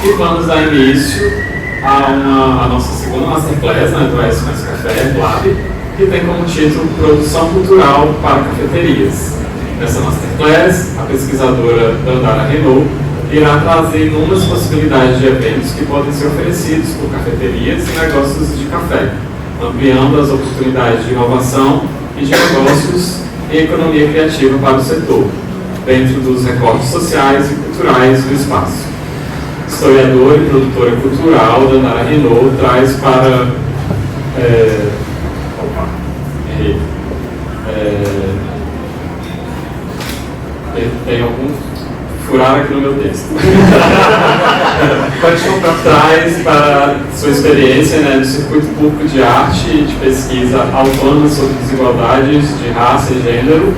e vamos dar início a nossa segunda Masterclass, né, do AS Mais Café Lab, que tem como título Produção Cultural para Cafeterias. Nessa Masterclass, a pesquisadora Dandara Renault irá trazer inúmeras possibilidades de eventos que podem ser oferecidos por cafeterias e negócios de café, ampliando as oportunidades de inovação e de negócios e economia criativa para o setor, dentro dos recortes sociais e culturais do espaço. Historiadora e produtora cultural, Dandara Renault traz para... tem algum furar aqui no meu texto. Traz para sua experiência, né, do circuito público de arte e de pesquisa autônoma sobre desigualdades de raça e gênero,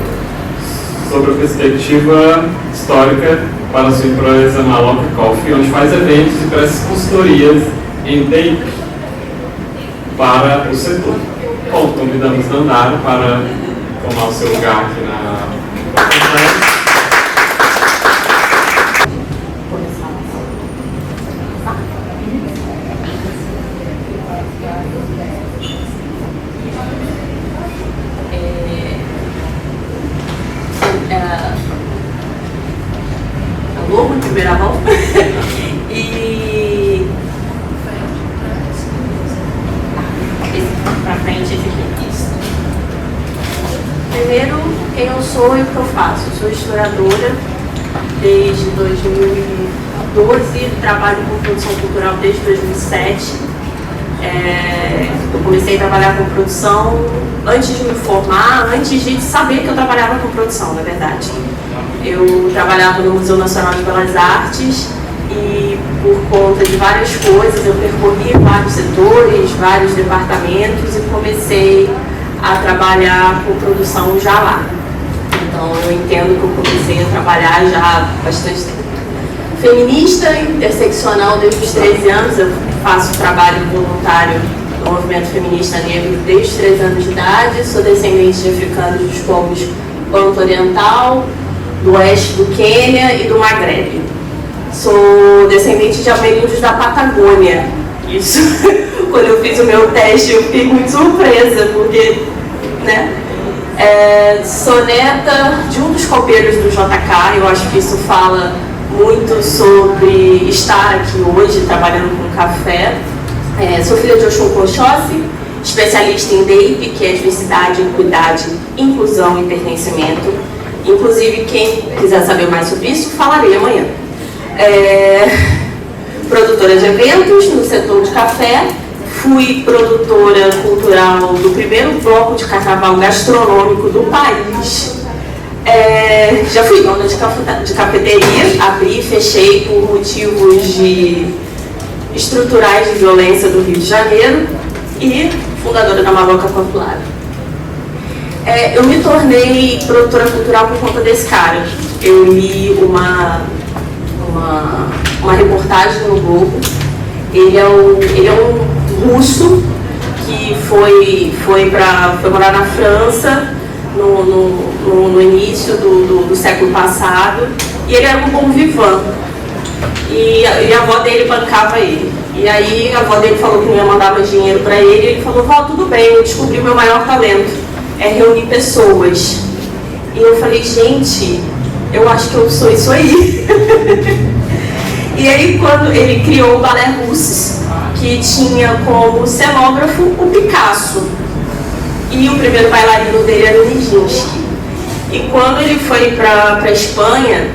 sobre a perspectiva histórica para sua empresa Maloca Coffee, onde faz eventos e presta consultorias em DEIP para o setor. Bom, convidamos Dandara para tomar o seu lugar aqui na conferência. Alô, primeira mão. E pra frente, esse aqui. Isso. Primeiro, quem eu sou e o que eu faço. Eu sou historiadora desde 2012, trabalho com produção cultural desde 2007. Eu comecei a trabalhar com produção antes de me formar, antes de saber que eu trabalhava com produção, na verdade. Eu trabalhava no Museu Nacional de Belas Artes e, por conta de várias coisas, eu percorri vários setores, vários departamentos e comecei a trabalhar com produção já lá. Então, eu entendo que eu comecei a trabalhar já há bastante tempo. Feminista e interseccional desde os 13 anos, eu faço trabalho voluntário no movimento feminista negro desde os 13 anos de idade, sou descendente de africanos dos povos Banto Oriental, do oeste do Quênia e do Maghreb. Sou descendente de ameríndios da Patagônia. Isso, quando eu fiz o meu teste, eu fiquei muito surpresa, porque, né? Sou neta de um dos copeiros do JK, eu acho que isso fala muito sobre estar aqui hoje, trabalhando com café. Sou filha de Oxum Conchossi, especialista em DEIP, que é diversidade, equidade, inclusão e pertencimento. Inclusive, quem quiser saber mais sobre isso, falarei amanhã. Produtora de eventos no setor de café, fui produtora cultural do primeiro bloco de carnaval gastronômico do país. Já fui dona de cafeteria, abri e fechei por motivos estruturais de violência do Rio de Janeiro e fundadora da Maloca Popular. Eu me tornei produtora cultural por conta desse cara. Eu li uma reportagem no Globo. Ele é um russo que foi morar na França no início do século passado, e ele era um bom vivant. E a avó dele bancava ele. E aí a avó dele falou que não ia mandar mais dinheiro para ele, e ele falou: vó, tudo bem, eu descobri o meu maior talento, é reunir pessoas. E eu falei: gente, eu acho que eu sou isso aí. E aí, quando ele criou o Balé Russes, que tinha como cenógrafo o Picasso, e o primeiro bailarino dele era o Nijinsky. E quando ele foi para a Espanha,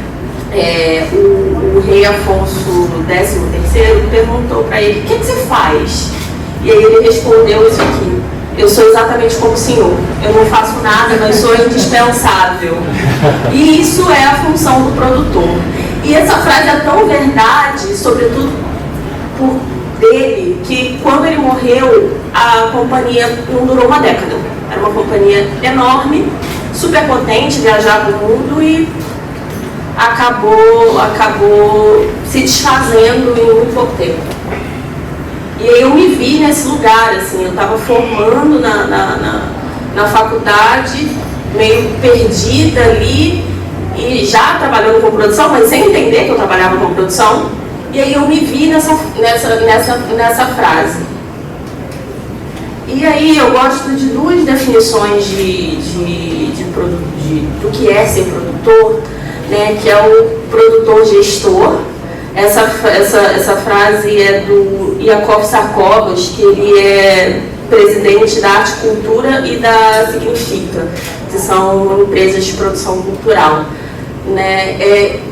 o rei Afonso XIII perguntou para ele: o que você faz? E aí ele respondeu isso aqui: eu sou exatamente como o senhor, eu não faço nada, mas sou indispensável. E isso é a função do produtor. E essa frase é tão verdade, sobretudo por dele, que quando ele morreu, a companhia não durou uma década. Era uma companhia enorme, super potente, viajava o mundo e acabou se desfazendo em muito pouco tempo. E aí eu me vi nesse lugar, assim, eu estava formando na faculdade, meio perdida ali, e já trabalhando com produção, mas sem entender que eu trabalhava com produção. E aí eu me vi nessa frase. E aí eu gosto de duas definições do que é ser produtor, né, que é o produtor gestor. Essa frase é do Yakov Sarkovas, que ele é presidente da Arte Cultura e da Significa, que são empresas de produção cultural, né? Ele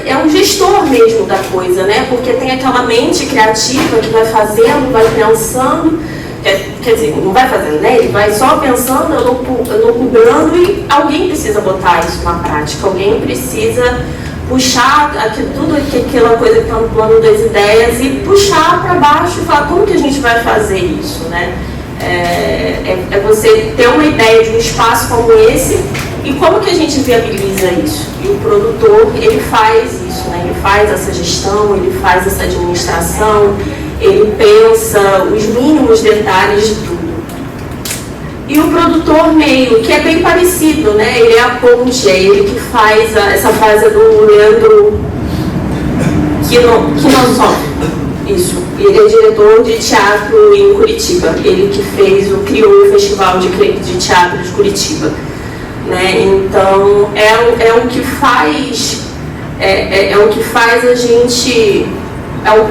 é um gestor mesmo da coisa, né? Porque tem aquela mente criativa que vai fazendo, vai pensando, quer dizer, não vai fazendo, né? Ele vai só pensando, elucubrando, e alguém precisa botar isso na prática, alguém precisa puxar tudo aquela coisa que está no plano das ideias e puxar para baixo e falar como que a gente vai fazer isso, né? É você ter uma ideia de um espaço como esse e como que a gente viabiliza isso. E o produtor, ele faz isso, né? Ele faz essa gestão, ele faz essa administração, ele pensa os mínimos detalhes de tudo. E o produtor meio, que é bem parecido, né? Ele é a ponte, é ele que faz essa frase do Leandro Kinossov. Isso. Ele é diretor de teatro em Curitiba. Ele que criou o Festival de Teatro de Curitiba. Né? Então, é o que faz a gente...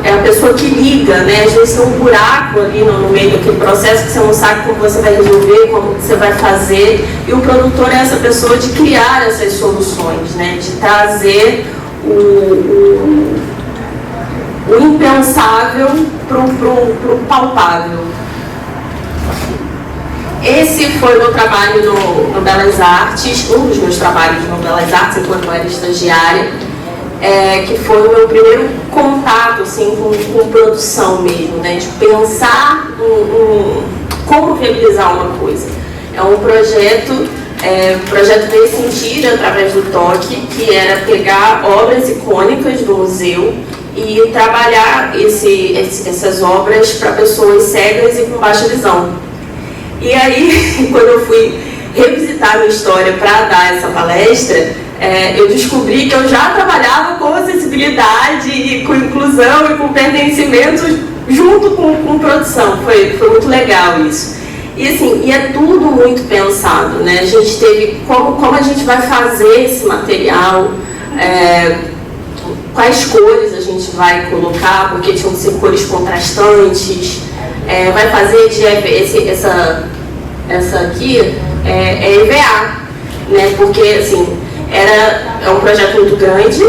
É a pessoa que liga, né? Às vezes tem um buraco ali no meio daquele processo que você não sabe como você vai resolver, como você vai fazer. E o produtor é essa pessoa de criar essas soluções, né? De trazer o impensável para o palpável. Esse foi o meu trabalho no Belas Artes, um dos meus trabalhos no Belas Artes, enquanto eu era estagiária. Que foi o meu primeiro contato assim, com produção mesmo, né? De pensar como viabilizar uma coisa. É um projeto, o projeto veio sentir através do TOC, que era pegar obras icônicas do museu e trabalhar essas obras para pessoas cegas e com baixa visão. E aí, quando eu fui revisitar a minha história para dar essa palestra, eu descobri que eu já trabalhava com acessibilidade e com inclusão e com pertencimento junto com produção. Foi muito legal isso. E assim, é tudo muito pensado, né? A gente teve como a gente vai fazer esse material, quais cores a gente vai colocar, porque tinham que ser cores contrastantes, vai fazer essa aqui é EVA, né? Porque assim, é um projeto muito grande,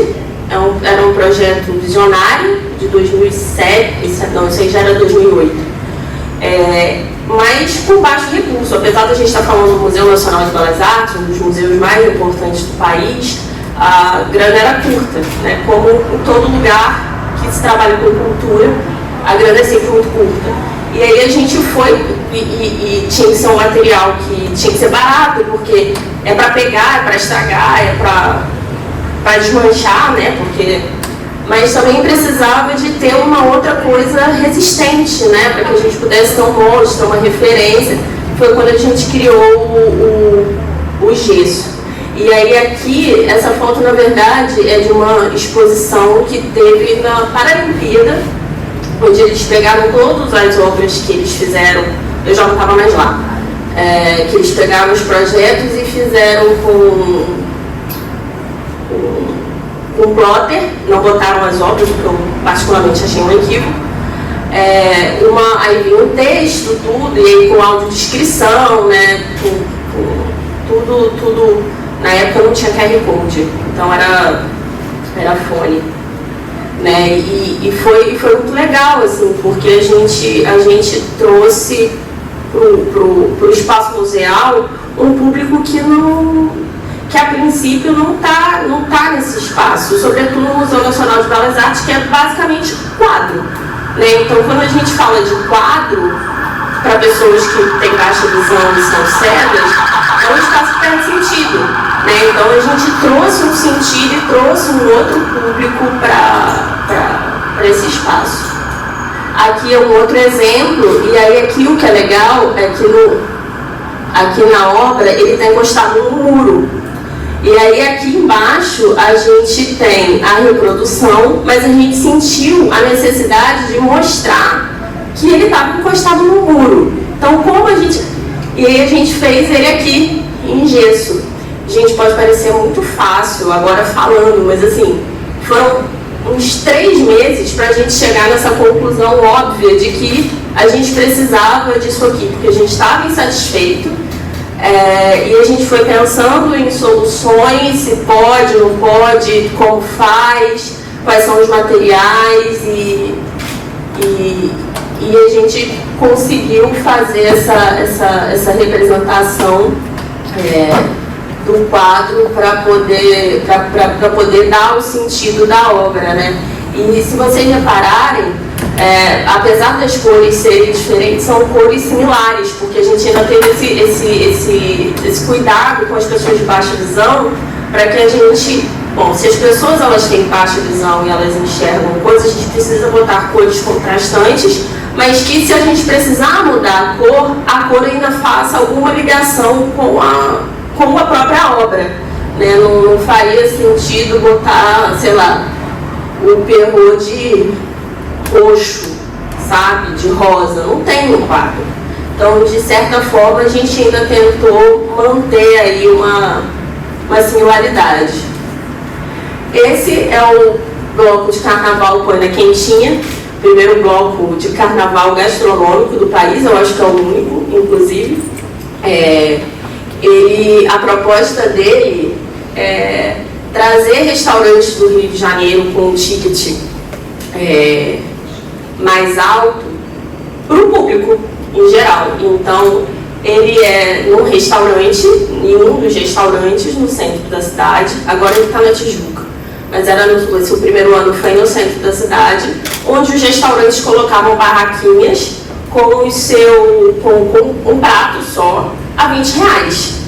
era um projeto visionário de 2007, não, isso aí já era 2008, mas com baixo recurso. Apesar da gente estar falando do Museu Nacional de Belas Artes, um dos museus mais importantes do país, a grana era curta, né? Como em todo lugar que se trabalha com cultura, a grana é sempre muito curta. E aí a gente foi, e tinha que ser um material que tinha que ser barato, porque é para pegar, é para estragar, é para desmanchar, né? Mas também precisava de ter uma outra coisa resistente, né? Para que a gente pudesse ter um molde, ter uma referência. Foi quando a gente criou o gesso. E aí aqui, essa foto na verdade é de uma exposição que teve na Paralimpíada, onde eles pegaram todas as obras que eles fizeram, eu já não estava mais lá, que eles pegaram os projetos e fizeram com plotter, não botaram as obras, o que eu particularmente achei um equívoco. Aí vinha um texto, tudo, e aí com audiodescrição, né, tudo, na época não tinha QR Code, então era fone. Né? E foi muito legal, assim, porque a gente trouxe para o espaço museal um público que a princípio não tá nesse espaço, sobretudo no Museu Nacional de Belas Artes, que é basicamente quadro. Né? Então, quando a gente fala de quadro, para pessoas que têm baixa visão e são cegas, é um espaço que perde sentido. Né? Então a gente trouxe um sentido e trouxe um outro público para esse espaço. Aqui é um outro exemplo, e aí aqui o que é legal é que aqui na obra ele está encostado num muro. E aí aqui embaixo a gente tem a reprodução, mas a gente sentiu a necessidade de mostrar que ele estava encostado no muro. Então como a gente... E aí a gente fez ele aqui em gesso. Gente, pode parecer muito fácil agora falando, mas assim, foram uns 3 meses para a gente chegar nessa conclusão óbvia de que a gente precisava disso aqui, porque a gente estava insatisfeito. E a gente foi pensando em soluções, se pode, não pode, como faz, quais são os materiais e a gente conseguiu fazer essa representação do quadro para poder dar o sentido da obra, né? E se vocês repararem, apesar das cores serem diferentes, são cores similares, porque a gente ainda teve esse cuidado com as pessoas de baixa visão, para que a gente... Bom, se as pessoas elas têm baixa visão e elas enxergam coisas, a gente precisa botar cores contrastantes, mas que se a gente precisar mudar a cor ainda faça alguma ligação com a própria obra, né? Não faria sentido botar, sei lá, o perro de roxo, sabe, de rosa, não tem no quadro. Então, de certa forma, a gente ainda tentou manter aí uma similaridade. Esse é o bloco de carnaval Coisa Quentinha, primeiro bloco de carnaval gastronômico do país, eu acho que é o único, inclusive. A proposta dele é trazer restaurantes do Rio de Janeiro com um ticket mais alto para o público em geral. Então, ele é num restaurante, em um dos restaurantes no centro da cidade, agora ele está na Tijuca, mas o primeiro ano foi no centro da cidade, onde os restaurantes colocavam barraquinhas com um prato só a R$20.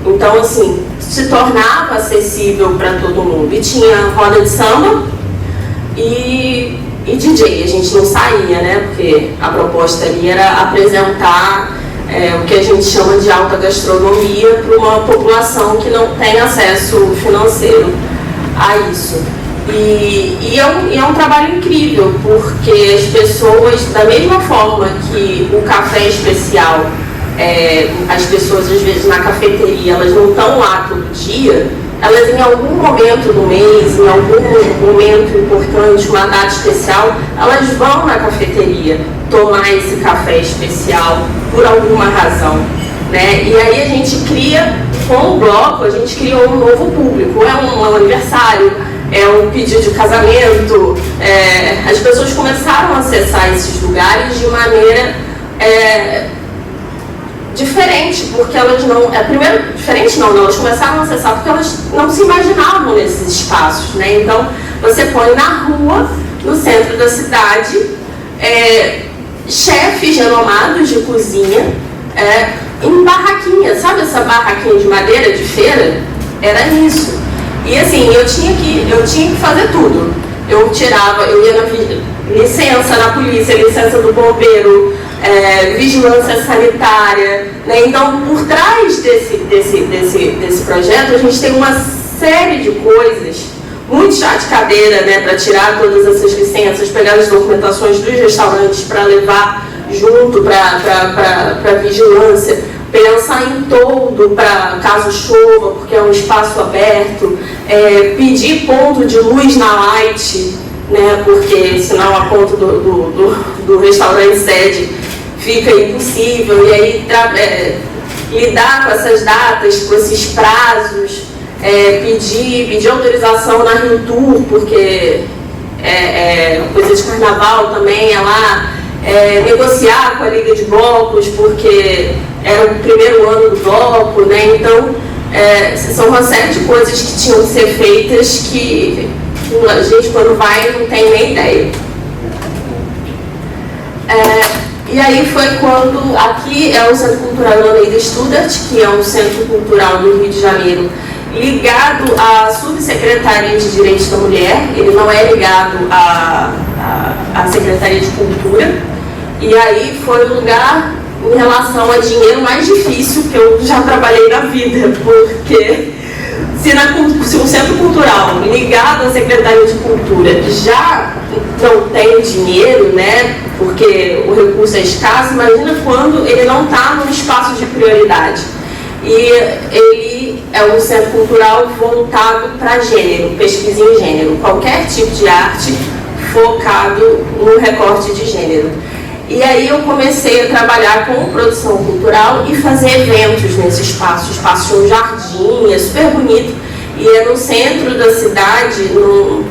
Então, assim, se tornava acessível para todo mundo. E tinha roda de samba e DJ. A gente não saía, né? Porque a proposta ali era apresentar o que a gente chama de alta gastronomia para uma população que não tem acesso financeiro a isso. E é um trabalho incrível, porque as pessoas, da mesma forma que o café especial, as pessoas às vezes na cafeteria, elas não estão lá todo dia, elas em algum momento do mês, em algum momento importante, uma data especial, elas vão na cafeteria tomar esse café especial por alguma razão, né? E aí a gente cria, com o bloco, a gente criou um novo público, é um aniversário, é um pedido de casamento, as pessoas começaram a acessar esses lugares de maneira diferente, porque elas não... primeiro, diferente não, elas começaram a acessar porque elas não se imaginavam nesses espaços, né? Então, você põe na rua, no centro da cidade, chefes renomados de cozinha, em barraquinha, sabe essa barraquinha de madeira de feira? Era isso. E assim, eu tinha que fazer tudo. Eu ia na licença na polícia, licença do bombeiro, vigilância sanitária, né? Então, por trás desse projeto, a gente tem uma série de coisas, muito chá de cadeira, né, para tirar todas essas licenças, pegar as documentações dos restaurantes para levar junto para vigilância, pensar em toldo para caso chova, porque é um espaço aberto, pedir ponto de luz na light, né, porque senão a ponto do restaurante sede fica impossível, e aí lidar com essas datas, com esses prazos, pedir autorização na Rio Tour, porque coisa de carnaval também é lá, negociar com a Liga de Blocos, porque era o primeiro ano do bloco, né? Então, são uma série de coisas que tinham que ser feitas que a gente, quando vai, não tem nem ideia. E aí foi quando, aqui é o Centro Cultural Leonardo Studart, que é um centro cultural do Rio de Janeiro, ligado à Subsecretaria de Direitos da Mulher, ele não é ligado à Secretaria de Cultura, e aí foi o lugar, em relação a dinheiro, mais difícil que eu já trabalhei na vida, porque se um centro cultural ligado à Secretaria de Cultura já não tem dinheiro, né, porque o recurso é escasso, imagina quando ele não está num espaço de prioridade. E ele é um centro cultural voltado para gênero, pesquisa em gênero, qualquer tipo de arte focado no recorte de gênero. E aí eu comecei a trabalhar com produção cultural e fazer eventos nesse espaço. O espaço tinha um jardim, é super bonito, e é no centro da cidade, no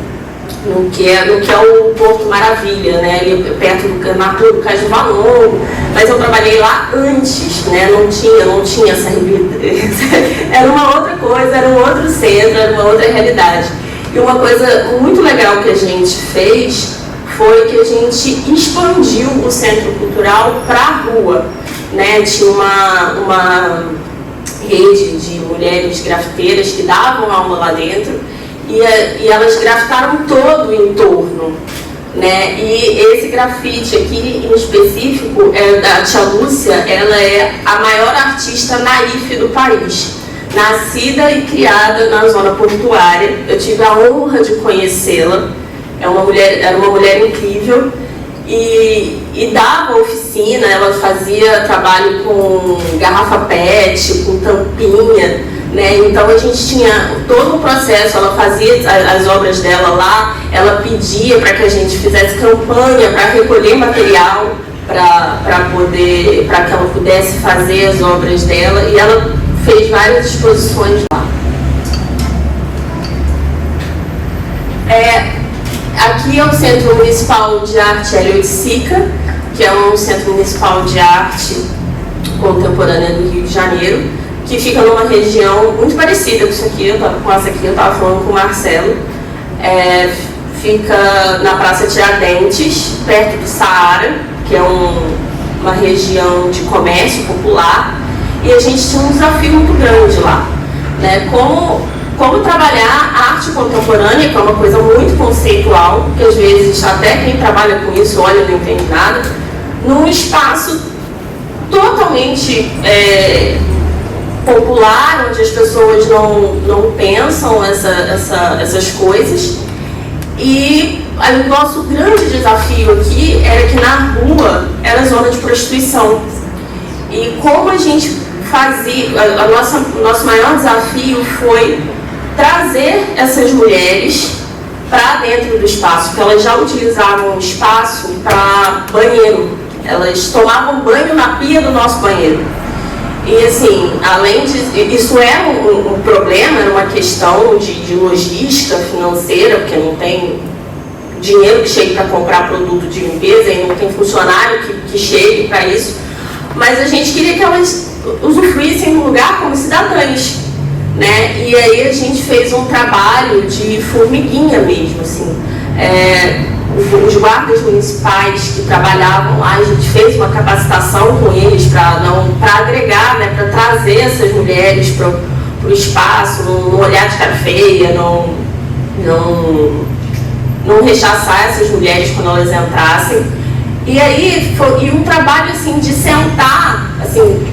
que é o Porto Maravilha, né? Ali perto na rua do Cais do Valongo. Mas eu trabalhei lá antes, né? Não tinha essa era uma outra coisa, era um outro centro, era uma outra realidade. E uma coisa muito legal que a gente fez foi que a gente expandiu o centro cultural para a rua, né? Tinha uma rede de mulheres grafiteiras que davam aula lá dentro e elas grafitaram todo o entorno, né? E esse grafite aqui em específico é da Tia Lúcia. Ela é a maior artista naif do país, nascida e criada na zona portuária. Eu tive a honra de conhecê-la. Era uma mulher incrível e dava oficina. Ela fazia trabalho com garrafa PET, com tampinha, né? Então a gente tinha todo o processo. Ela fazia as obras dela lá, ela pedia para que a gente fizesse campanha para recolher material para que ela pudesse fazer as obras dela, e ela fez várias exposições lá. Aqui é o Centro Municipal de Arte Hélio Oiticica, que é um centro municipal de arte contemporânea do Rio de Janeiro, que fica numa região muito parecida com essa aqui, eu estava falando com o Marcelo. Fica na Praça Tiradentes, perto do Saara, que é uma região de comércio popular, e a gente tinha um desafio muito grande lá, né? Como trabalhar a arte contemporânea, que é uma coisa muito conceitual, que às vezes até quem trabalha com isso olha e não entende nada, num espaço totalmente popular, onde as pessoas não pensam essas coisas. E o nosso grande desafio aqui era que na rua era zona de prostituição. E como a gente fazia, o nosso maior desafio foi trazer essas mulheres para dentro do espaço, porque elas já utilizavam o espaço para banheiro. Elas tomavam banho na pia do nosso banheiro. E assim, além de... Isso era um problema, era uma questão de logística financeira, porque não tem dinheiro que chegue para comprar produto de limpeza e não tem funcionário que chegue para isso. Mas a gente queria que elas usufruíssem do lugar como cidadãs, né? E aí a gente fez um trabalho de formiguinha mesmo, assim. Os guardas municipais que trabalhavam lá, a gente fez uma capacitação com eles para agregar, né, para trazer essas mulheres para o espaço, não olhar de cara feia, não rechaçar essas mulheres quando elas entrassem. E aí foi um trabalho assim de sentar, assim,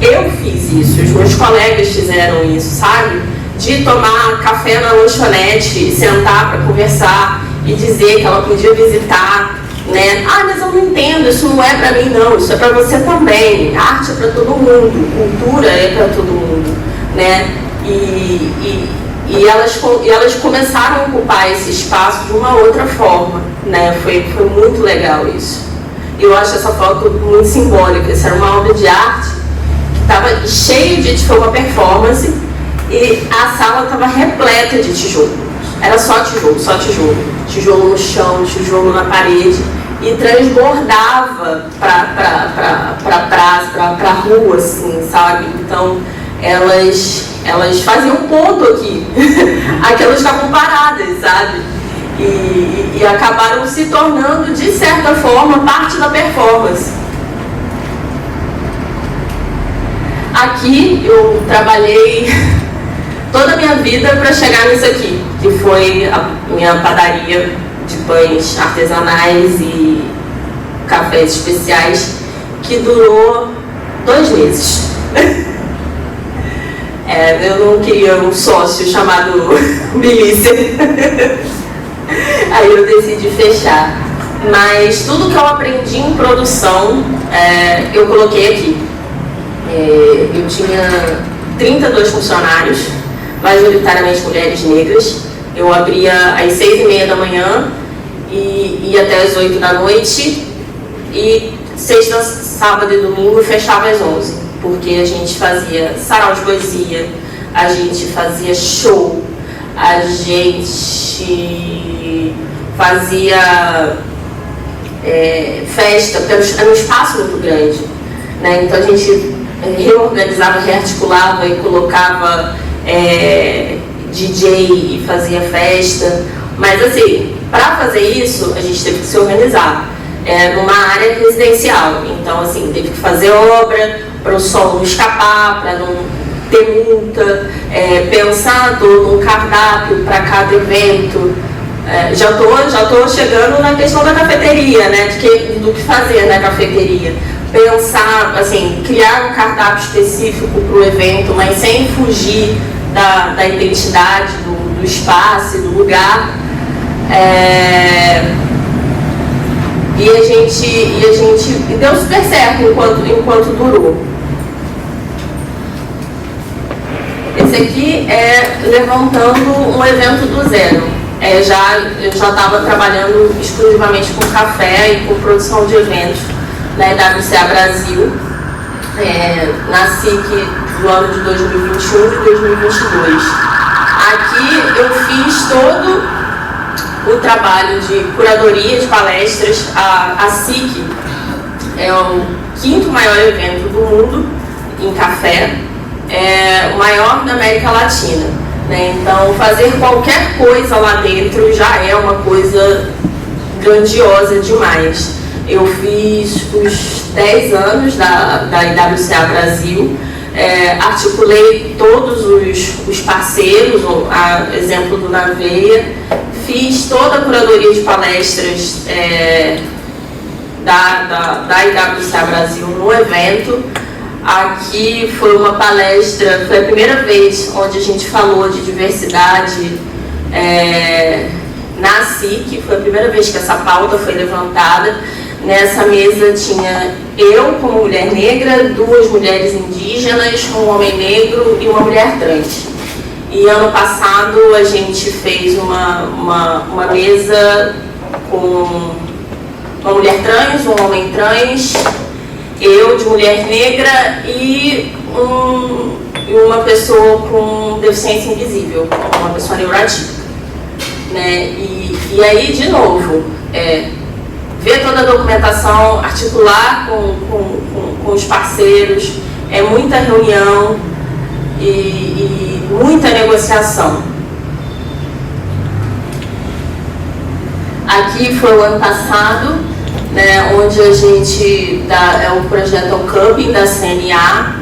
eu fiz isso, os meus colegas fizeram isso, sabe? De tomar café na lanchonete, sentar para conversar e dizer que ela podia visitar, né? Mas eu não entendo, isso não é para mim não, isso é para você também. Arte é para todo mundo, cultura é para todo mundo, né? E elas começaram a ocupar esse espaço de uma outra forma, né? Foi muito legal isso. Eu acho essa foto muito simbólica. Isso era uma obra de arte que estava cheia foi uma performance, e a sala estava repleta de tijolo. Era só tijolo, tijolo no chão, tijolo na parede, e transbordava para praça, para rua, assim, sabe? Então elas faziam ponto aqui, aquelas estavam paradas, sabe? E acabaram se tornando, de certa forma, parte da performance. Aqui eu trabalhei toda a minha vida para chegar nisso aqui, que foi a minha padaria de pães artesanais e cafés especiais, que durou 2 meses. Eu não queria um sócio chamado milícia. Aí eu decidi fechar. Mas tudo que eu aprendi em produção, eu coloquei aqui. Eu tinha 32 funcionários, majoritariamente mulheres negras. Eu abria às 6h30 da manhã e ia até às 8 da noite. E sexta, sábado e domingo fechava às 11, porque a gente fazia sarau de poesia, a gente fazia show, a gente fazia festa, porque era um espaço muito grande, né? Então a gente reorganizava, rearticulava e colocava DJ e fazia festa. Mas assim, para fazer isso, a gente teve que se organizar. Numa área residencial, então assim, teve que fazer obra para o sol não escapar, para não ter multa, pensar todo um cardápio para cada evento. Já tô chegando na questão da cafeteria, né, do que fazer na cafeteria. Pensar, assim, criar um cardápio específico para o evento, mas sem fugir da identidade do espaço, do lugar. E a gente deu super certo enquanto durou. Esse aqui é levantando um evento do zero. Eu já estava trabalhando exclusivamente com café e com produção de eventos na IWCA Brasil, na SIC do ano de 2021 e 2022. Aqui eu fiz todo o trabalho de curadoria de palestras. A SIC é o 5º maior evento do mundo em café, o maior da América Latina, né? Então fazer qualquer coisa lá dentro já é uma coisa grandiosa demais. Eu fiz os 10 anos da IWCA Brasil, articulei todos os parceiros, a exemplo do Naveia, fiz toda a curadoria de palestras da IWCA Brasil no evento. Aqui foi uma palestra, foi a primeira vez onde a gente falou de diversidade na SIC, foi a primeira vez que essa pauta foi levantada. Nessa mesa tinha eu como mulher negra, 2 mulheres indígenas, um homem negro e uma mulher trans. E ano passado a gente fez uma mesa com uma mulher trans, um homem trans, eu de mulher negra e uma pessoa com deficiência invisível, uma pessoa neuroatípica, né? E aí, de novo, ver toda a documentação, articular com os parceiros, muita reunião e muita negociação. Aqui foi o ano passado, né, onde a gente o projeto é o Cubbing da CNA,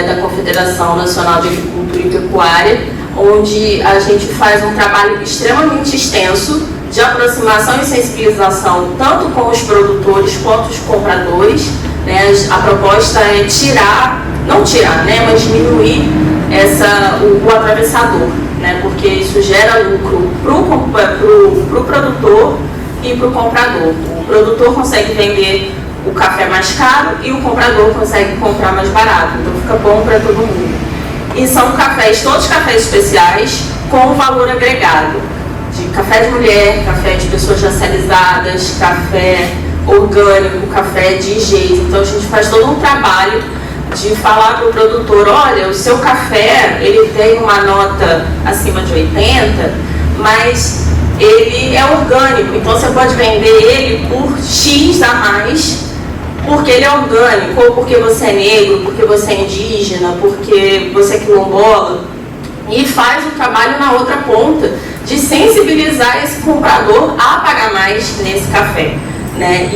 da Confederação Nacional de Agricultura e Pecuária, onde a gente faz um trabalho extremamente extenso de aproximação e sensibilização tanto com os produtores quanto os compradores, né? A proposta é mas diminuir o atravessador, né? Porque isso gera lucro para o produtor e para o comprador. O produtor consegue vender o café mais caro e o comprador consegue comprar mais barato, então fica bom para todo mundo. E são todos cafés especiais com valor agregado, de café de mulher, café de pessoas racializadas, café orgânico, café de higiene. Então a gente faz todo um trabalho de falar para o produtor, olha, o seu café ele tem uma nota acima de 80, mas ele é orgânico, então você pode vender ele por X a mais, porque ele é orgânico, ou porque você é negro, porque você é indígena, porque você é quilombola, e faz o trabalho na outra ponta de sensibilizar esse comprador a pagar mais nesse café, né?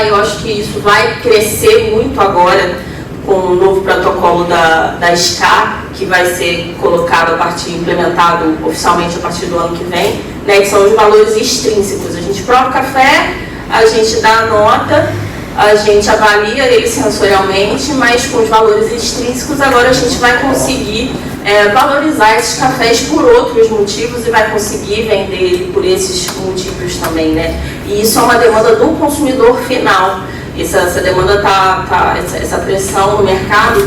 Eu acho que isso vai crescer muito agora com o novo protocolo da SCA, que vai ser colocado implementado oficialmente a partir do ano que vem, né? Que são os valores extrínsecos. A gente prova o café, a gente dá a nota a gente avalia ele sensorialmente, mas com os valores extrínsecos agora a gente vai conseguir valorizar esses cafés por outros motivos e vai conseguir vender ele por esses motivos também, né? E isso é uma demanda do consumidor final. Essa demanda essa pressão no mercado,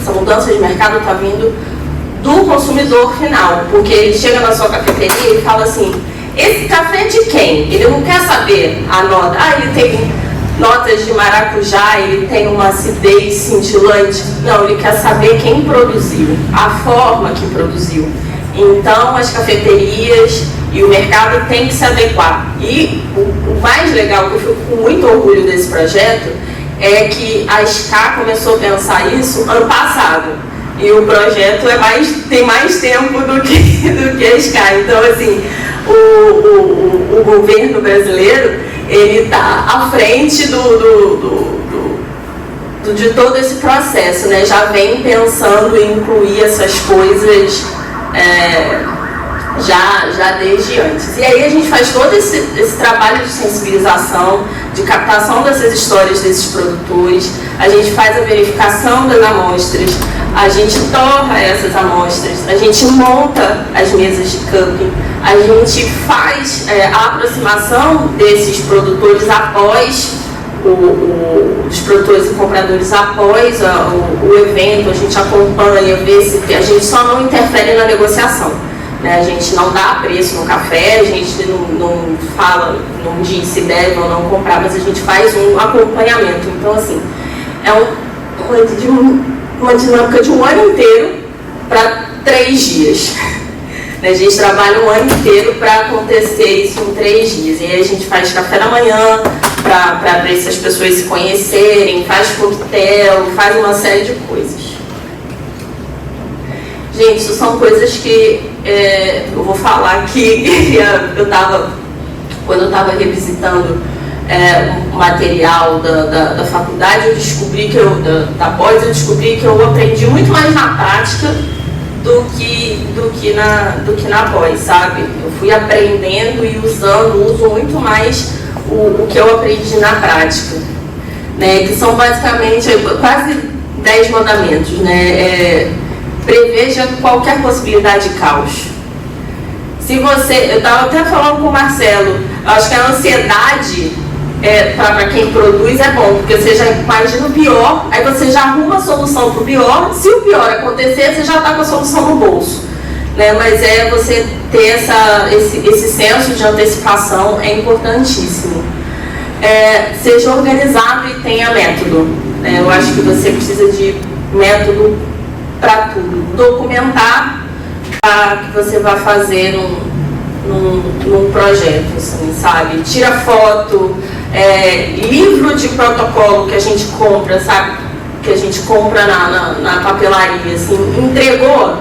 essa mudança de mercado está vindo do consumidor final, porque ele chega na sua cafeteria e fala assim: esse café é de quem? Ele não quer saber a nota. Ele tem notas de maracujá, ele tem uma acidez cintilante. Não, ele quer saber quem produziu, a forma que produziu. Então, as cafeterias e o mercado tem que se adequar. E o mais legal, que eu fico com muito orgulho desse projeto, é que a SCA começou a pensar isso ano passado. E o projeto tem mais tempo do que a SCA. Então, assim, o governo brasileiro, ele está à frente de todo esse processo, né? Já vem pensando em incluir essas coisas já desde antes. E aí a gente faz todo esse trabalho de sensibilização, de captação dessas histórias desses produtores, a gente faz a verificação das amostras, a gente torra essas amostras, a gente monta as mesas de camping, a gente faz a aproximação desses produtores após os produtores e compradores após o evento, a gente acompanha, vê se a gente só não interfere na negociação, né? A gente não dá preço no café, a gente não fala, não diz se deve ou não comprar, mas a gente faz um acompanhamento. Então, assim, é uma dinâmica de um ano inteiro para 3 dias. A gente trabalha um ano inteiro para acontecer isso em 3 dias. E aí a gente faz café da manhã para ver se as pessoas se conhecerem, faz coquetel, faz uma série de coisas. Gente, isso são coisas que eu vou falar aqui. Quando eu estava revisitando o material da faculdade, eu descobri da pós, eu descobri que eu aprendi muito mais na prática do que na pós, sabe? Eu fui aprendendo e uso muito mais o que eu aprendi na prática, né? Que são basicamente quase 10 mandamentos, né? Preveja qualquer possibilidade de caos. Eu estava até falando com o Marcelo, eu acho que a ansiedade para quem produz é bom, porque você já imagina o pior, aí você já arruma a solução para o pior. Se o pior acontecer, você já está com a solução no bolso, né? Mas você ter esse senso de antecipação é importantíssimo. Seja organizado e tenha método, né? Eu acho que você precisa de método para tudo. Documentar que você vai fazer num projeto, assim, sabe? Tira foto, livro de protocolo que a gente compra, sabe? Que a gente compra na papelaria, assim, entregou,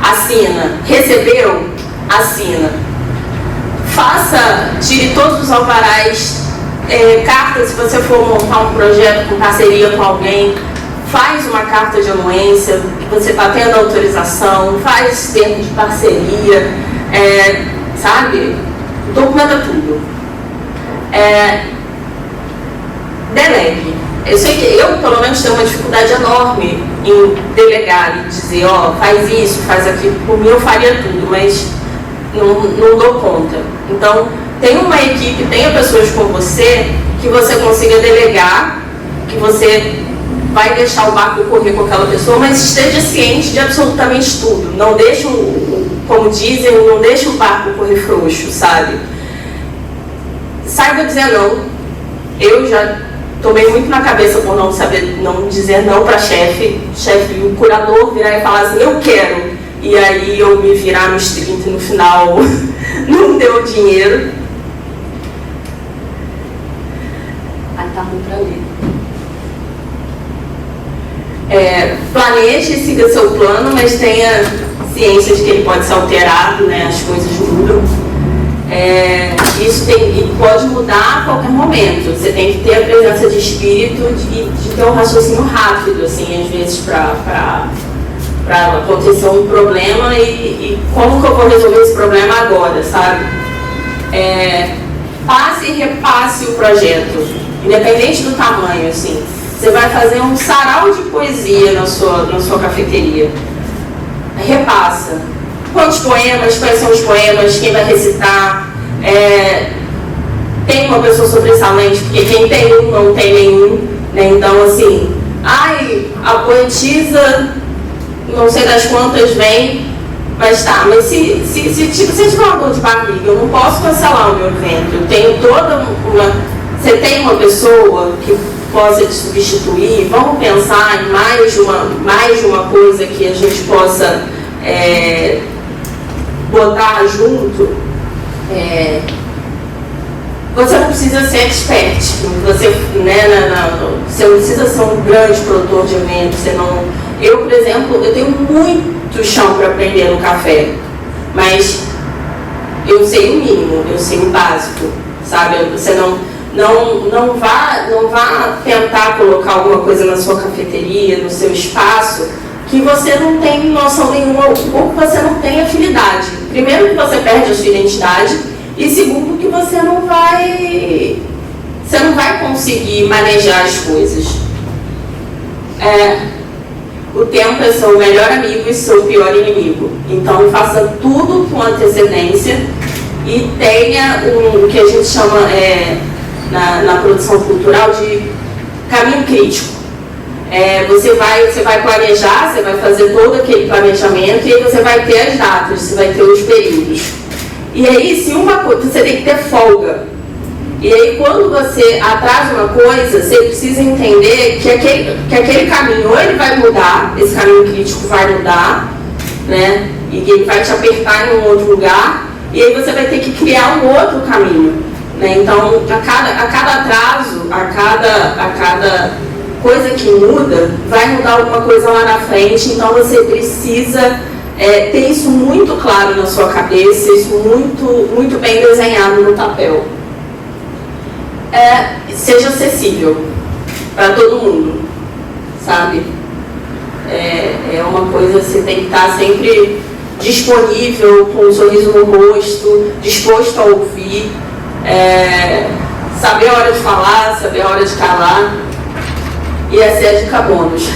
assina, recebeu, assina. Tire todos os alvarás, cartas, se você for montar um projeto com parceria com alguém, faz uma carta de anuência, que você está tendo autorização, faz termo de parceria, sabe? Documenta tudo. Delegue. Eu sei que eu, pelo menos, tenho uma dificuldade enorme em delegar e dizer, faz isso, faz aquilo. Por mim, eu faria tudo, mas não dou conta. Então, tenha uma equipe, tenha pessoas com você, que você consiga delegar, que você vai deixar o barco correr com aquela pessoa, mas esteja ciente de absolutamente tudo. Não deixe, como dizem, não deixe o barco correr frouxo, sabe? Saiba dizer não. Eu já tomei muito na cabeça por não dizer não para chefe, o curador virar e falar assim, eu quero, e aí eu me virar nos 30 e no final não deu dinheiro. Aí tá ruim pra ler. Planeje e siga seu plano, mas tenha ciência de que ele pode ser alterado, né? As coisas mudam. Isso pode mudar a qualquer momento. Você tem que ter a presença de espírito de ter um raciocínio rápido, assim, às vezes, para acontecer um problema e como que eu vou resolver esse problema agora, sabe? Passe e repasse o projeto. independente do tamanho, assim. Você vai fazer um sarau de poesia na sua cafeteria. Repassa. Quantos poemas, quais são os poemas, quem vai recitar, tem uma pessoa sobressalente, porque quem tem um não tem nenhum, né? Então, assim, a poetisa, não sei das quantas vem, mas tá, mas se tiver uma dor de barriga, eu não posso cancelar o meu evento, eu tenho toda uma... Você tem uma pessoa que possa te substituir, vamos pensar em mais uma coisa que a gente possa botar junto. Você não precisa ser expert, você não precisa ser um grande produtor de eventos. Eu, por exemplo, eu tenho muito chão para aprender no café, mas eu sei o mínimo, eu sei o básico, sabe? Você não vá tentar colocar alguma coisa na sua cafeteria, no seu espaço, que você não tem noção nenhuma, ou que você não tem afinidade. Primeiro, que você perde a sua identidade, e segundo, que você não vai conseguir manejar as coisas. O tempo é seu melhor amigo e seu pior inimigo. Então, faça tudo com antecedência e tenha o que a gente chama na produção cultural de caminho crítico. Você vai planejar, você vai fazer todo aquele planejamento e aí você vai ter as datas, você vai ter os períodos. E aí, se uma coisa, você tem que ter folga. E aí, quando você atrasa uma coisa, você precisa entender que aquele caminho, ou ele vai mudar, esse caminho crítico vai mudar, né? E ele vai te apertar em um outro lugar, e aí você vai ter que criar um outro caminho, né? Então, a cada atraso, a cada coisa que muda, vai mudar alguma coisa lá na frente. Então, você precisa ter isso muito claro na sua cabeça, isso muito bem desenhado no papel. Seja acessível para todo mundo, sabe? É uma coisa que você tem que estar sempre disponível, com um sorriso no rosto, disposto a ouvir, saber a hora de falar, saber a hora de calar. E essa é a dica bônus.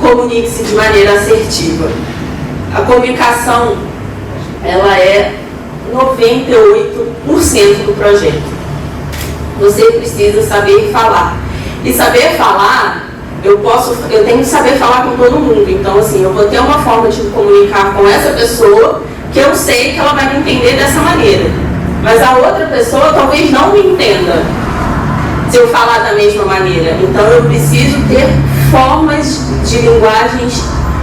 Comunique-se de maneira assertiva. A comunicação, ela é 98% do projeto. Você precisa saber falar. E saber falar, eu tenho que saber falar com todo mundo. Então, assim, eu vou ter uma forma de comunicar com essa pessoa que eu sei que ela vai me entender dessa maneira. Mas a outra pessoa talvez não me entenda se eu falar da mesma maneira. Então, eu preciso ter formas de linguagens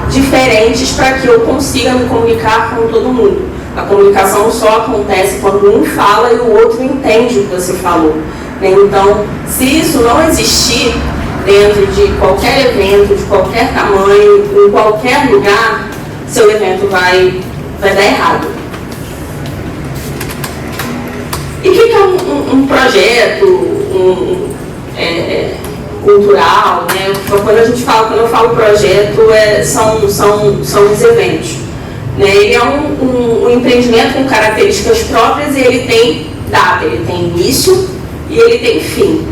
diferentes para que eu consiga me comunicar com todo mundo. A comunicação só acontece quando um fala e o outro entende o que você falou. Então, se isso não existir dentro de qualquer evento, de qualquer tamanho, em qualquer lugar, seu evento vai dar errado. E o que é um projeto cultural, né? Quando eu falo projeto, são os eventos. Né? Ele é um empreendimento com características próprias e ele tem data, ele tem início e ele tem fim.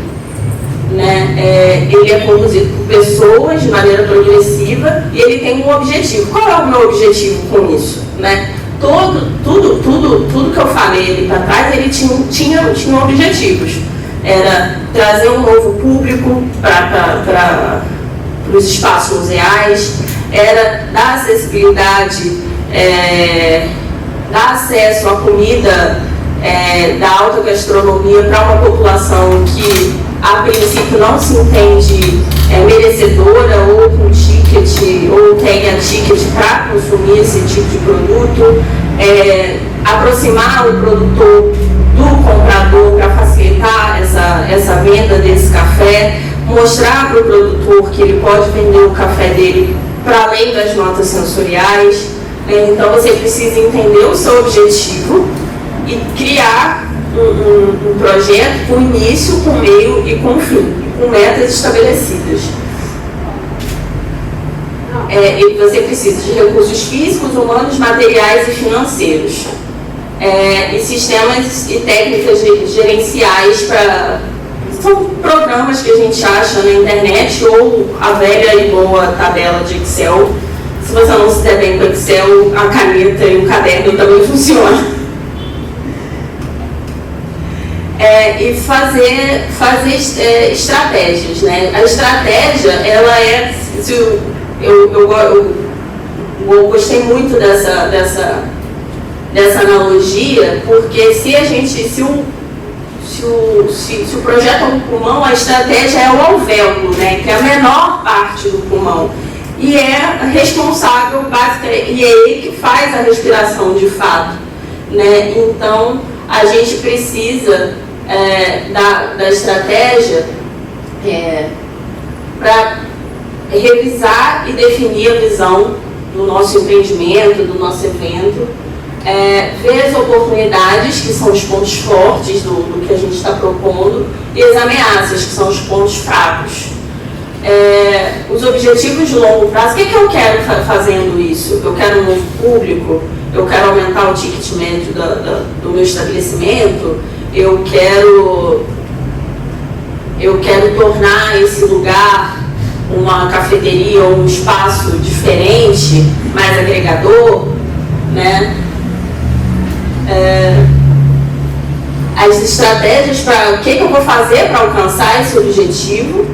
Né? Ele é conduzido por pessoas de maneira progressiva e ele tem um objetivo. Qual é o meu objetivo com isso? Né? Tudo que eu falei ali para trás, ele tinha objetivos. Era trazer um novo público para os espaços museais, era dar acessibilidade, dar acesso à comida da alta gastronomia para uma população que a princípio não se entende merecedora ou com ticket, ou tenha ticket para consumir esse tipo de produto, aproximar o produtor do comprador para facilitar essa venda desse café, mostrar para o produtor que ele pode vender o café dele para além das notas sensoriais. Então você precisa entender o seu objetivo e criar um projeto com início, com meio e com fim, com metas estabelecidas. E você precisa de recursos físicos, humanos, materiais e financeiros. E sistemas e técnicas gerenciais São programas que a gente acha na internet ou a velha e boa tabela de Excel. Se você não se der bem com Excel, a caneta e o caderno também funcionam. E fazer estratégias, né? A estratégia, ela é... Eu gostei muito dessa analogia, porque se o projeto é um pulmão, a estratégia é o alvéolo, né, que é a menor parte do pulmão, e é responsável, e é ele que faz a respiração de fato, né? Então, a gente precisa da estratégia para revisar e definir a visão do nosso empreendimento, do nosso evento, ver as oportunidades, que são os pontos fortes do que a gente está propondo, e as ameaças, que são os pontos fracos. Os objetivos de longo prazo, o que eu quero fazendo isso? Eu quero um novo público? Eu quero aumentar o ticket médio do meu estabelecimento? Eu quero tornar esse lugar uma cafeteria ou um espaço diferente, mais agregador, né? As estratégias para o que eu vou fazer para alcançar esse objetivo,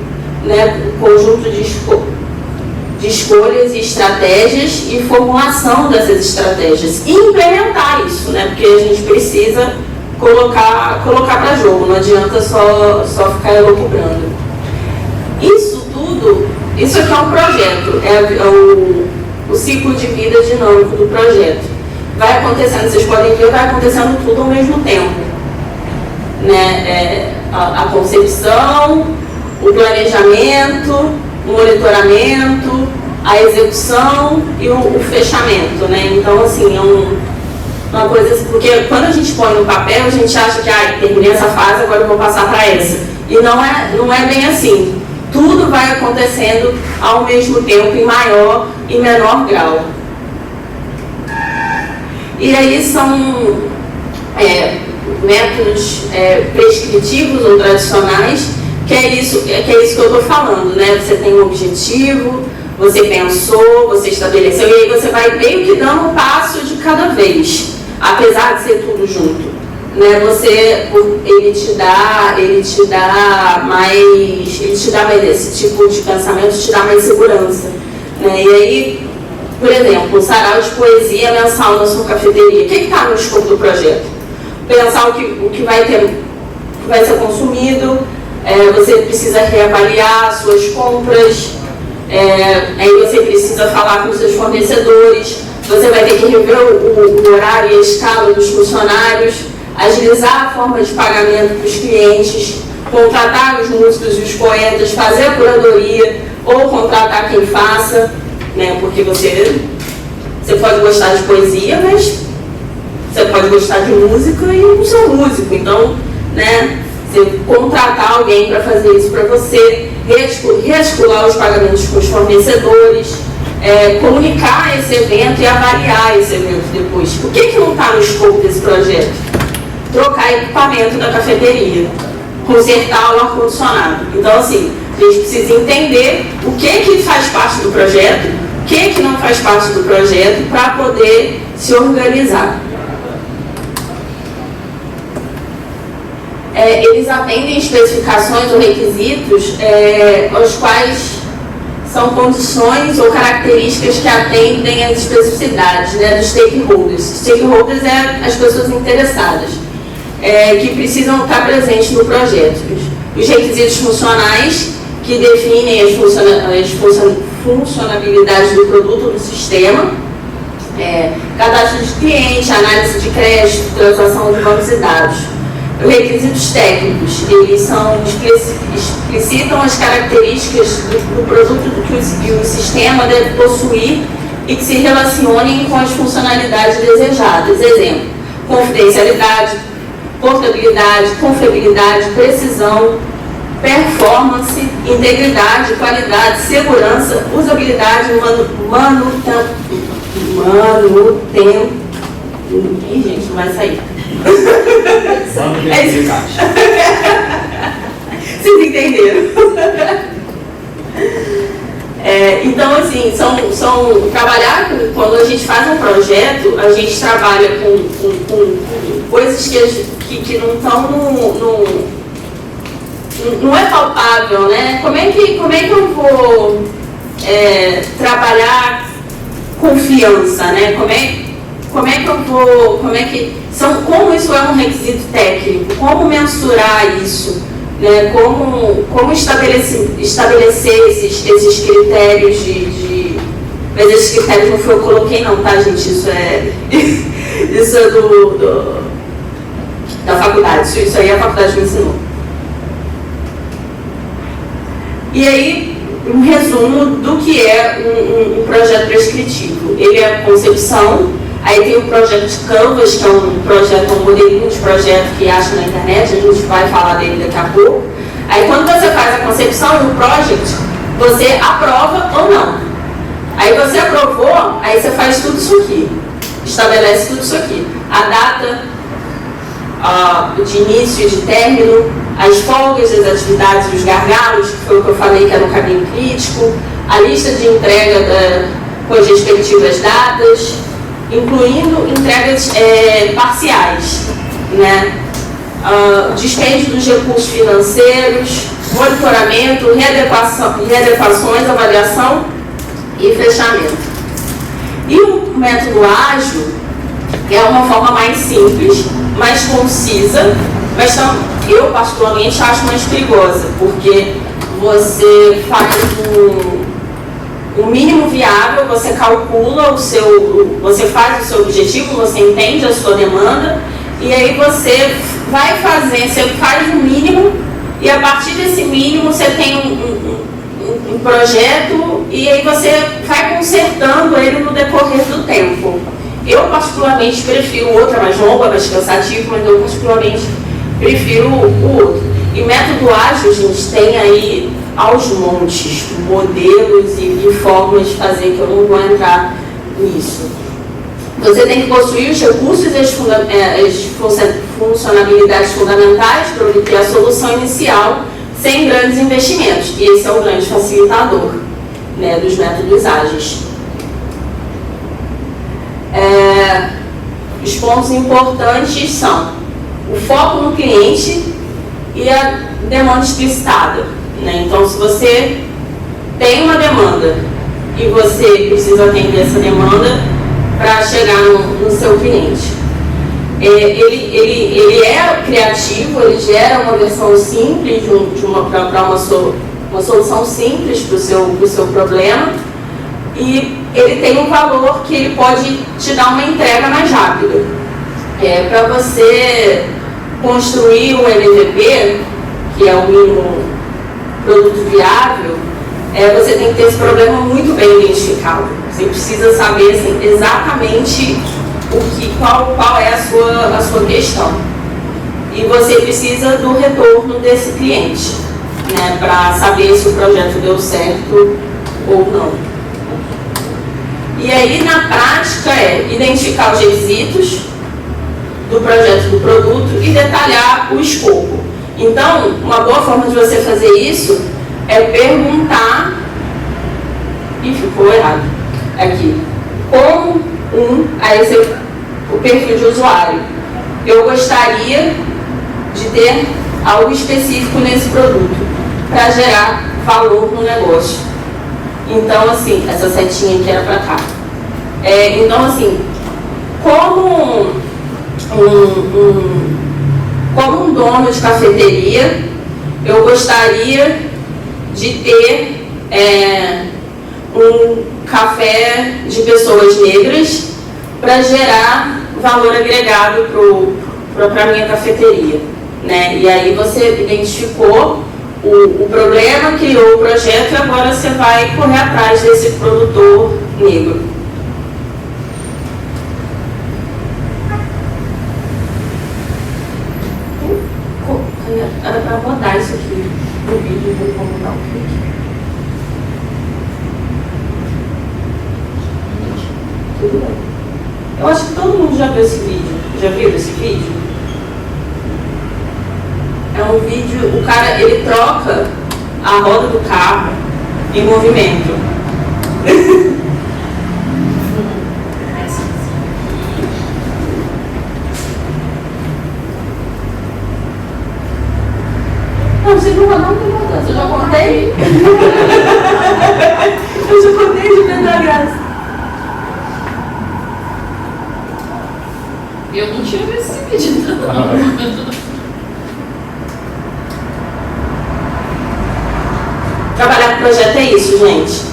né? Um conjunto de escolhas e estratégias e formulação dessas estratégias e implementar isso, né? Porque a gente precisa colocar para jogo, não adianta só ficar elucubrando. Isso aqui é um projeto, o ciclo de vida dinâmico do projeto. Vai acontecendo, vocês podem ver, vai acontecendo tudo ao mesmo tempo, né? A concepção, o planejamento, o monitoramento, a execução e o fechamento, né? Então, assim, é uma coisa assim, porque quando a gente põe no papel, a gente acha que terminei essa fase, agora eu vou passar para essa. E não é bem assim. Tudo vai acontecendo ao mesmo tempo, em maior e menor grau. E aí são métodos prescritivos ou tradicionais, que é isso que eu estou falando, né? Você tem um objetivo, você pensou, você estabeleceu, e aí você vai meio que dando um passo de cada vez, apesar de ser tudo junto. Né, ele te dá mais esse tipo de pensamento, te dá mais segurança, né? E aí, por exemplo, o sarau de poesia mensal na sua cafeteria, o que está no escopo do projeto? Pensar o que vai ser consumido, você precisa reavaliar suas compras, aí você precisa falar com seus fornecedores, você vai ter que rever o horário e a escala dos funcionários, agilizar a forma de pagamento para os clientes, contratar os músicos e os poetas, fazer a curadoria ou contratar quem faça, né? Porque você pode gostar de poesia, mas você pode gostar de música e não ser músico. Então, né, você contratar alguém para fazer isso para você, rearticular os pagamentos com os fornecedores, comunicar esse evento e avaliar esse evento depois. O que não está no escopo desse projeto? Trocar equipamento da cafeteria, consertar o ar-condicionado. Então, assim, a gente precisa entender o que faz parte do projeto, o que não faz parte do projeto, para poder se organizar. Eles atendem especificações ou requisitos aos quais são condições ou características que atendem às especificidades, né, dos stakeholders. Stakeholders as pessoas interessadas. Que precisam estar presentes no projeto. Os requisitos funcionais, que definem as funcionalidades do produto, do sistema, cadastro de cliente, análise de crédito, transação de bancos e dados. Os requisitos técnicos, eles explicitam as características do produto que o sistema deve possuir e que se relacionem com as funcionalidades desejadas. Exemplo, confidencialidade, portabilidade, confiabilidade, precisão, performance, integridade, qualidade, segurança, usabilidade, manutenção. Ih, gente, não vai sair. Se entenderam. Então, assim, trabalhar quando a gente faz um projeto, a gente trabalha com coisas que não estão não é palpável, né? Como é que eu vou trabalhar confiança, né? Como isso é um requisito técnico? Como mensurar isso? Né? Como estabelecer esses critérios Mas esses critérios não foi eu coloquei não, tá, gente? Isso é da faculdade. Isso aí a faculdade me ensinou. E aí, um resumo do que é um projeto prescritivo. Ele é a concepção, aí tem o projeto de Canvas, que é um modelinho de projeto que acha na internet, a gente vai falar dele daqui a pouco. Aí quando você faz a concepção do project, você aprova ou não. Aí você aprovou, aí você faz tudo isso aqui, estabelece tudo isso aqui. A data de início e de término, as folgas das atividades e os gargalos, que foi o que eu falei que era um caminho crítico, a lista de entrega com as respectivas datas, incluindo entregas parciais, né? Dispêndio dos recursos financeiros, monitoramento, readequações, avaliação e fechamento. E o método ágil é uma forma mais simples, mais concisa, mas eu particularmente acho mais perigosa, porque você faz o mínimo viável, você calcula você faz o seu objetivo, você entende a sua demanda, e aí você faz o mínimo, e a partir desse mínimo você tem um projeto, e aí você vai consertando ele no decorrer do tempo. Eu particularmente prefiro o outro, é mais longo, é mais cansativo, mas eu particularmente prefiro o outro. E método ágil, gente, tem aí aos montes modelos e formas de fazer, que eu não vou entrar nisso. Você tem que possuir os recursos e as funcionalidades fundamentais para obter a solução inicial sem grandes investimentos. E esse é o grande facilitador, né, dos métodos ágeis. Os pontos importantes são o foco no cliente e a demanda explicitada, né? Então, se você tem uma demanda e você precisa atender essa demanda para chegar no seu cliente, ele é criativo, ele gera uma versão simples para uma solução simples para o seu problema, e ele tem um valor que ele pode te dar uma entrega mais rápida. Para você construir um MVP, que é o mínimo produto viável, você tem que ter esse problema muito bem identificado. Você precisa saber assim, exatamente qual é a sua questão. E você precisa do retorno desse cliente, né, para saber se o projeto deu certo ou não. E aí, na prática, identificar os requisitos do projeto do produto e detalhar o escopo. Então, uma boa forma de você fazer isso é perguntar, e ficou errado aqui, como o perfil de usuário. Eu gostaria de ter algo específico nesse produto para gerar valor no negócio. Então, assim, essa setinha aqui era para cá. Então, assim, como um dono de cafeteria, eu gostaria de ter um café de pessoas negras para gerar valor agregado para a minha cafeteria, né? E aí você identificou o problema, criou o projeto e agora você vai correr atrás desse produtor negro. Era para rodar isso aqui no vídeo, vou mudar o vídeo. Tudo bem. Eu acho que todo mundo já viu esse vídeo. Já viu esse vídeo? É um vídeo, o cara, ele troca a roda do carro em movimento. Não, você não vai não, eu já contei. Eu já contei de Pedra Graça. Eu não tinha visto esse vídeo, não. Trabalhar com projeto é isso, gente.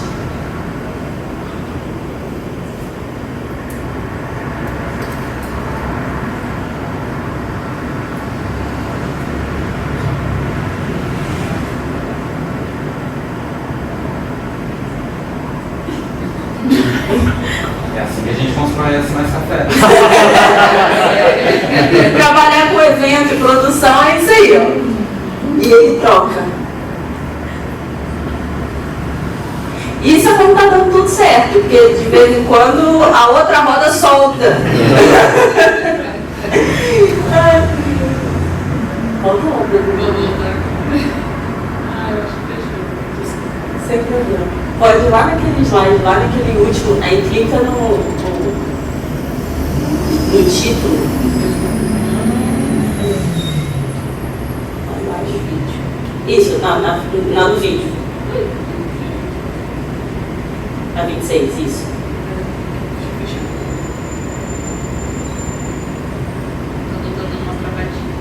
É assim que a gente constrói essa mais café. Trabalhar com evento e produção é isso aí, ó. E ele troca. Isso é quando tá dando tudo certo, porque de vez em quando a outra roda solta. Volta lá, sem problema. Pode ir lá naquele slide, lá naquele último, aí clica no título. Isso, na do vídeo. A 26, isso. Tô dando uma travadinha.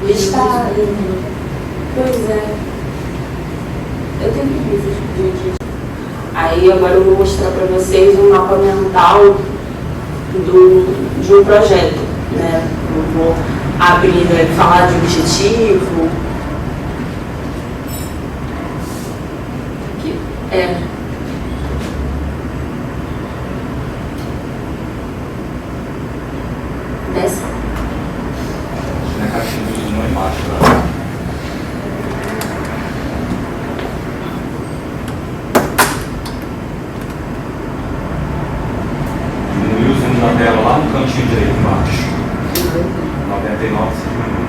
Está. Pois é. Eu tenho preguiça de. Aí agora eu vou mostrar para vocês um mapa mental de um projeto, né? Eu vou abrir, falar de objetivo. É. Desce. Na caixinha do zoom lá embaixo. Lá. Diminuiu o zoom da tela lá no cantinho direito embaixo. 99 se diminui.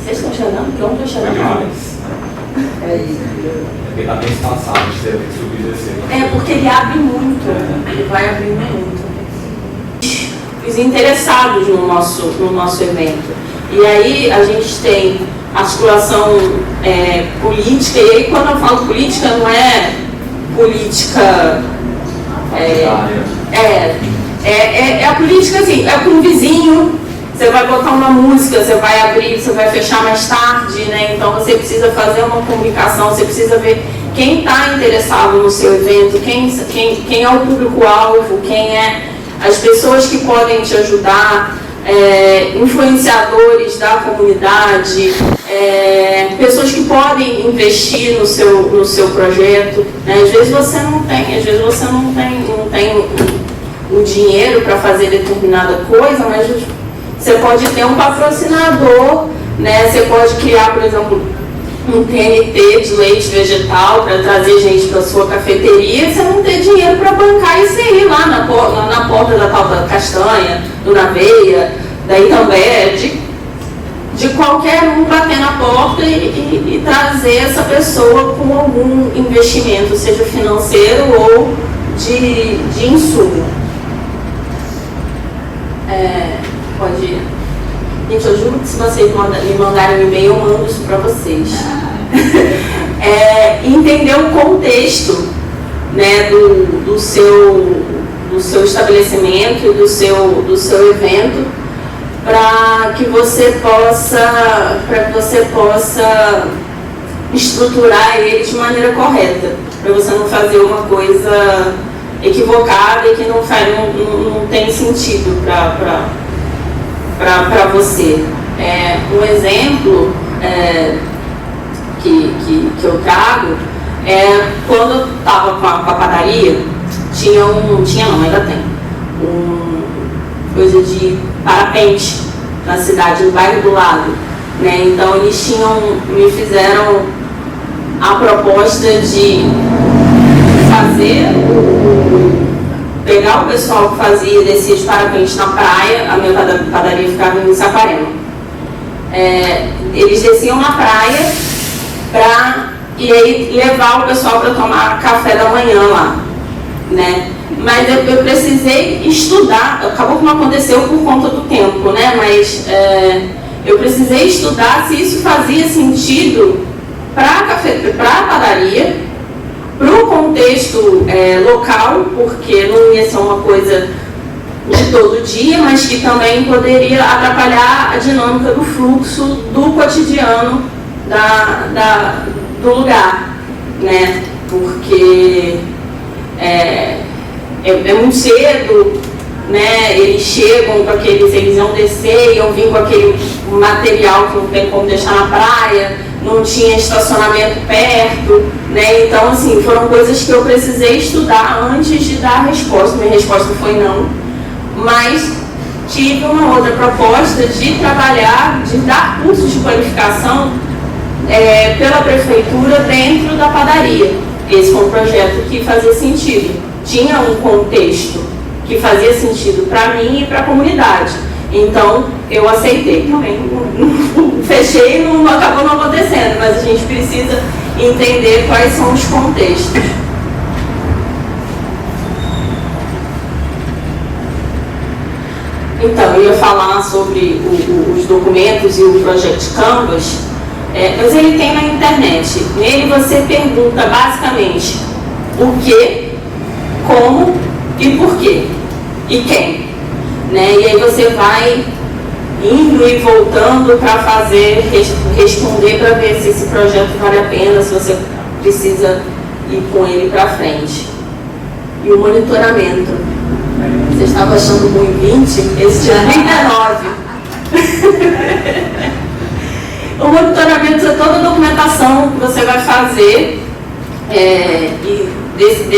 Vocês estão chorando? Que eu não estou chorando. É porque está bem espaçado, você tem que subir e descer. É porque ele abre muito, ele vai abrindo muito. Os interessados no nosso evento. E aí a gente tem articulação política, e aí quando eu falo política não é política. É a política assim, é com o vizinho. Você vai botar uma música, você vai abrir, você vai fechar mais tarde, né? Então você precisa fazer uma comunicação, você precisa ver quem está interessado no seu evento, quem é o público-alvo, quem é as pessoas que podem te ajudar, influenciadores da comunidade, pessoas que podem investir no seu projeto. Né? Às vezes você não tem o dinheiro para fazer determinada coisa, mas você pode ter um patrocinador, né? Você pode criar, por exemplo, um TNT de leite vegetal para trazer gente para sua cafeteria e você não ter dinheiro para bancar isso aí lá na porta da tal da castanha, do Naveia, daí também de qualquer um bater na porta e trazer essa pessoa com algum investimento, seja financeiro ou de insumo. Pode ir. Gente, eu juro que se vocês me mandarem um e-mail, eu mando isso para vocês. Entender o contexto, né, do seu estabelecimento e do seu evento, para que você possa estruturar ele de maneira correta, para você não fazer uma coisa equivocada e que não tem sentido para você. Um exemplo que eu trago é quando eu estava com a padaria, ainda tem, coisa de parapente na cidade, no bairro do lado. Né? Então eles me fizeram a proposta de pegar o pessoal que fazia desses parapentes na praia. A minha padaria ficava em Saquarema. Eles desciam na praia e aí levar o pessoal para tomar café da manhã lá, né? Mas eu precisei estudar, acabou que não aconteceu por conta do tempo, né? Mas eu precisei estudar se isso fazia sentido para a padaria, para o contexto local, porque não ia ser uma coisa de todo dia, mas que também poderia atrapalhar a dinâmica do fluxo do cotidiano do lugar, né? Porque é muito cedo, né? Eles chegam com eles iam descer, iam vir com aquele material que não tem como deixar na praia, não tinha estacionamento perto, né? Então, assim, foram coisas que eu precisei estudar antes de dar a resposta. Minha resposta foi não, mas tive uma outra proposta de trabalhar, de dar cursos de qualificação pela prefeitura dentro da padaria. Esse foi um projeto que fazia sentido, tinha um contexto que fazia sentido para mim e para a comunidade. Então, eu aceitei também. Fechei e não acabou não acontecendo, mas a gente precisa entender quais são os contextos. Então, eu ia falar sobre os documentos e o Project Canvas, mas ele tem na internet. Nele você pergunta basicamente o que, como e por quê e quem, né? E aí você vai indo e voltando para responder para ver se esse projeto vale a pena, se você precisa ir com ele para frente. E o monitoramento. Você estava achando ruim 20? Esse tinha 39. O monitoramento é toda a documentação que você vai fazer, e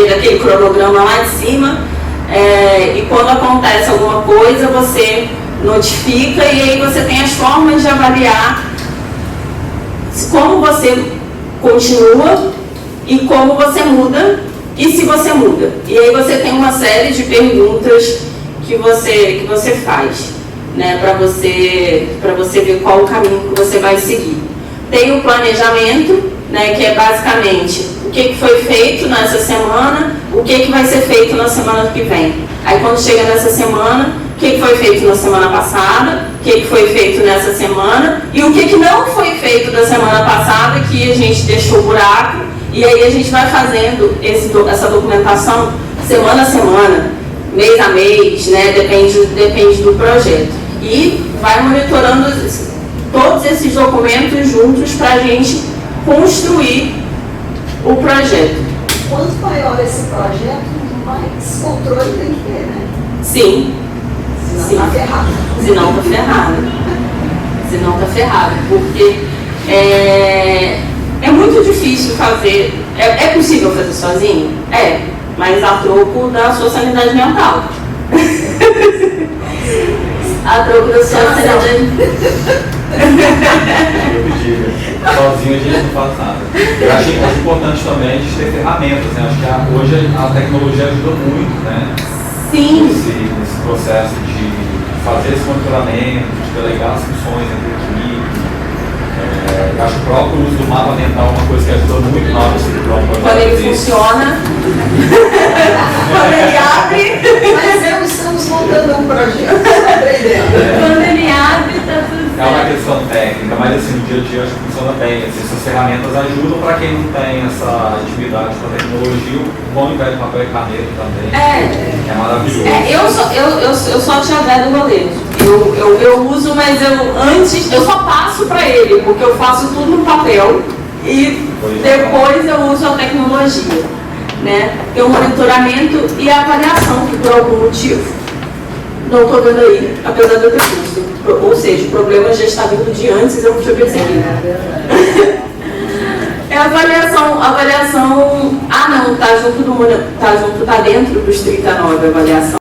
daquele cronograma lá de cima, e quando acontece alguma coisa, você notifica, e aí você tem as formas de avaliar como você continua e como você muda, e se você muda. E aí você tem uma série de perguntas que você faz, né, para você ver qual o caminho que você vai seguir. Tem o planejamento, né, que é basicamente o que foi feito nessa semana, o que vai ser feito na semana que vem. Aí quando chega nessa semana, o que foi feito na semana passada, o que foi feito nessa semana e o que não foi feito da semana passada, que a gente deixou buraco, e aí a gente vai fazendo essa documentação semana a semana, mês a mês, né, depende do projeto. E vai monitorando todos esses documentos juntos para a gente construir o projeto. Quanto maior esse projeto, mais controle tem que ter, né? Sim. Senão está ferrado. Senão está ferrado. Senão está ferrado. Porque é muito difícil fazer. É possível fazer sozinho? É, mas a troco da sua sanidade mental. A troco da sua sanidade mental. Sozinho a gente não faz nada. Eu achei muito importante também a gente ter ferramentas, né? Acho que hoje a tecnologia ajuda muito, né? Sim. Nesse processo de fazer esse monitoramento, de delegar as funções entre equipe. Acho que o próprio uso do mapa mental é uma coisa que ajuda muito na hora de estruturar um projeto. Quando ele funciona, quando ele abre. Mas estamos montando um projeto. Quando ele abre, está tudo certo. É uma questão técnica, mas assim, no dia a dia acho que funciona bem. Assim, essas ferramentas ajudam para quem não tem essa intimidade com a tecnologia. O bom de papel e caneta também é maravilhoso. Eu sou a tia Vé do goleiro. Eu uso, mas eu só passo para ele, porque eu faço tudo no papel e depois eu uso a tecnologia, né? Tem o monitoramento e a avaliação, que por algum motivo não estou vendo aí, apesar de eu ter visto. Ou seja, o problema já está vindo de antes, eu tinha percebido. É a avaliação. Tá dentro dos 39 a avaliação.